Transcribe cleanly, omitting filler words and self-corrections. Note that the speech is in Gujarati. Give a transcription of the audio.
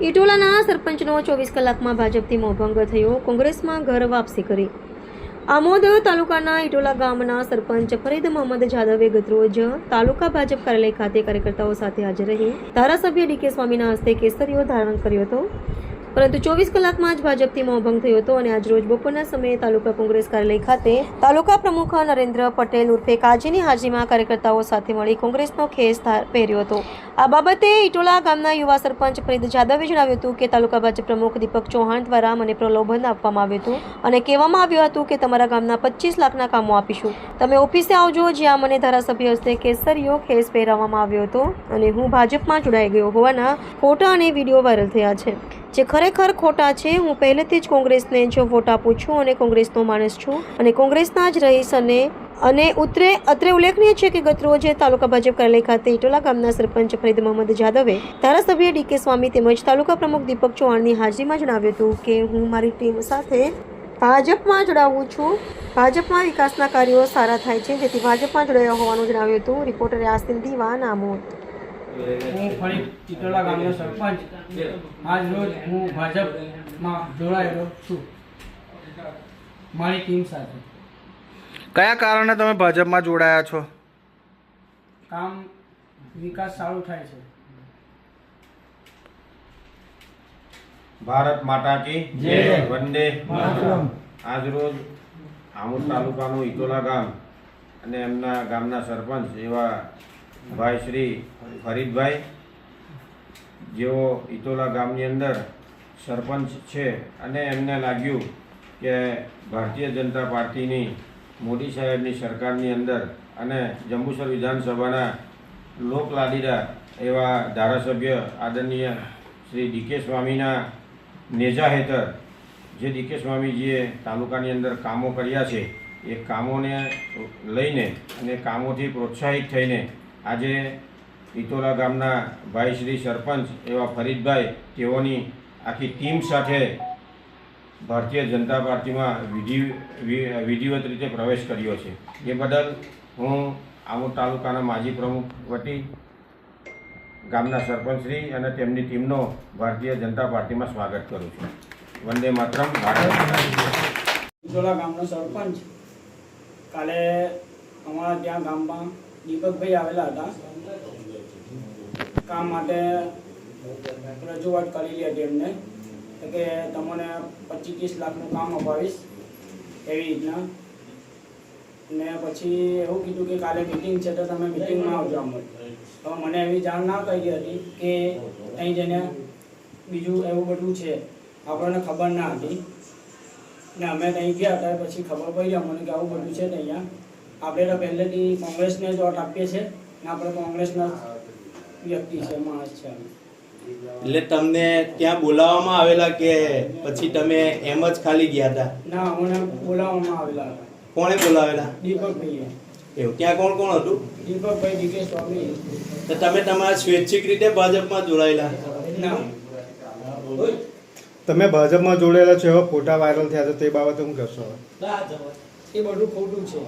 ઇટોલાના સરપંચનો 24 કલાકમાં ભાજપથી મોભંગ થયો, કોંગ્રેસમાં ઘર વાપસી કરી। આમોદ તાલુકાના ઇટોલા ગામના સરપંચ ફરીદ મોહમ્મદ જાદવે ગતરોજ તાલુકા ભાજપ કાર્યાલય ખાતે કાર્યકર્તાઓ સાથે હાજર રહી ધારાસભ્ય ડીકે સ્વામીના હસ્તે કેસરીઓ ધારણ કર્યો હતો, પરંતુ 24 કલાકમાં જ ભાજપથી મોભંગ થયો હતો અને આજરોજ બપોરના સમયે તાલુકા કોંગ્રેસ કાર્યાલય ખાતે તાલુકા પ્રમુખ નરેન્દ્ર પટેલ ઉર્ફે કાજીની હાજરીમાં કાર્યકર્તાઓ સાથે મળી કોંગ્રેસનો ખેસ પહેર્યો હતો। આ બાબતે ઇટોલા ગામના યુવા સરપંચ ફરીદ જાદવે જણાવ્યું હતું કે તાલુકા ભાજપ પ્રમુખ દીપક ચૌહાણ દ્વારા મને પ્રલોભન આપવામાં આવ્યું હતું અને કહેવામાં આવ્યું હતું કે તમારા ગામના 25 લાખના કામો આપીશું, તમે ઓફિસે આવજો, જ્યાં મને ધારાસભ્ય હસ્તે કેસરીયો ખેસ પહેરાવવામાં આવ્યો હતો અને હું ભાજપમાં જોડાઈ ગયો હોવાના ફોટા અને વિડીયો વાયરલ થયા છે, જે ખરેખર ખોટા છે। હું પહેલેથી જ કોંગ્રેસને જ વોટ આપું છું અને કોંગ્રેસનો માણસ છું અને કોંગ્રેસના જ રહીશ અને અત્રે ઉલ્લેખનીય છે કે ગતરોજ તાલુકા ભાજપ કાર્યાલય ખાતે ઇટોલા ગામના સરપંચ ફરીદ મોહમ્મદ જાદવે ધારાસભ્ય ડીકે સ્વામી તેમજ તાલુકા પ્રમુખ દીપક ચૌહાણની હાજરીમાં જણાવ્યું હતું કે હું મારી ટીમ સાથે ભાજપમાં જોડાવું છું, ભાજપમાં વિકાસના કાર્યો સારા થાય છે, જેથી ભાજપમાં જોડાયા હોવાનું જણાવ્યું હતું। રિપોર્ટર યાસીન દીવાન, આમોદ। હું ફરીદ ઇટોલા ગામનો સરપંચ આજ રોજ હું ભાજપમાં જોડાયેલો છું મારી ટીમ સાથે। કયા કારણે તમે ભાજપમાં જોડાયા છો? કામ વિકાસ સારું થાય છે। ભારત માતા કી જય, વંદે માતરમ। આજરોજ આમોદ તાલુકાનું ઇટોલા ગામ અને એમના ગામના સરપંચ એવા ભાઈ શ્રી ફરીદભાઈ, જેઓ ઇટોલા ગામની અંદર સરપંચ છે અને એમને લાગ્યું કે ભારતીય જનતા પાર્ટીની મોદી સાહેબની સરકારની અંદર અને જંબુસર વિધાનસભાના લોકલાડીલા એવા ધારાસભ્ય આદરણીય શ્રી ડીકે સ્વામીના નેજા હેઠળ જે ડીકે સ્વામીજીએ તાલુકાની અંદર કામો કર્યા છે એ કામોને લઈને અને કામોથી પ્રોત્સાહિત થઈને આજે ઇટોલા ગામના ભાઈ શ્રી સરપંચ એવા ફરીદભાઈ તેઓની આખી ટીમ સાથે ભારતીય જનતા પાર્ટીમાં વિધિવત રીતે પ્રવેશ કર્યો છે। એ બદલ હું આમોદ તાલુકાના માજી પ્રમુખ વતી ગામના સરપંચશ્રી અને તેમની ટીમનો ભારતીય જનતા પાર્ટીમાં સ્વાગત કરું છું। વંદે માતરમ, ભારત માતા કી જય। ઇટોલા ગામનો સરપંચ કાલે અમારા ત્યાં ગામમાં દીપકભાઈ આવેલા હતા, કામ માટે રજૂઆત કરેલી હતી એમને કે તમને 25-30 લાખનું કામ અપાવીશ એવી રીતના, ને પછી એવું કીધું કે કાલે મિટિંગ છે તો તમે મિટિંગમાં આવજો આમ। તો મને એવી જાણ ના કરી હતી કે અહીં જઈને બીજું એવું બધું છે, આપણને ખબર ના હતી ને અમે ત્યાં ગયા હતા પછી ખબર પડી અમને કે આવું બધું છે ત્યાં। આપણે તો પહેલેથી કોંગ્રેસને જ વોટ આપીએ છીએ ને આપણે કોંગ્રેસના વ્યક્તિ છે, માણસ છે। એટલે તમને ત્યાં બોલાવવામાં આવેલા કે પછી તમે એમ જ ખાલી ગયા હતા? ના, મને બોલાવવામાં આવેલા હતા। કોણે બોલાવેલા? દીપકભાઈએ। એવું? ત્યાં કોણ કોણ હતું? દીપકભાઈ, ડીકે સ્વામી। તો તમે તમારા સ્વૈચ્છિક રીતે ભાજપમાં જોડાયેલા? ના, તમે ભાજપમાં જોડાયેલા છો, એવા ફોટા વાયરલ થયા છે, તે બાબતે શું કહેશો? એ બધું ખોટું છે।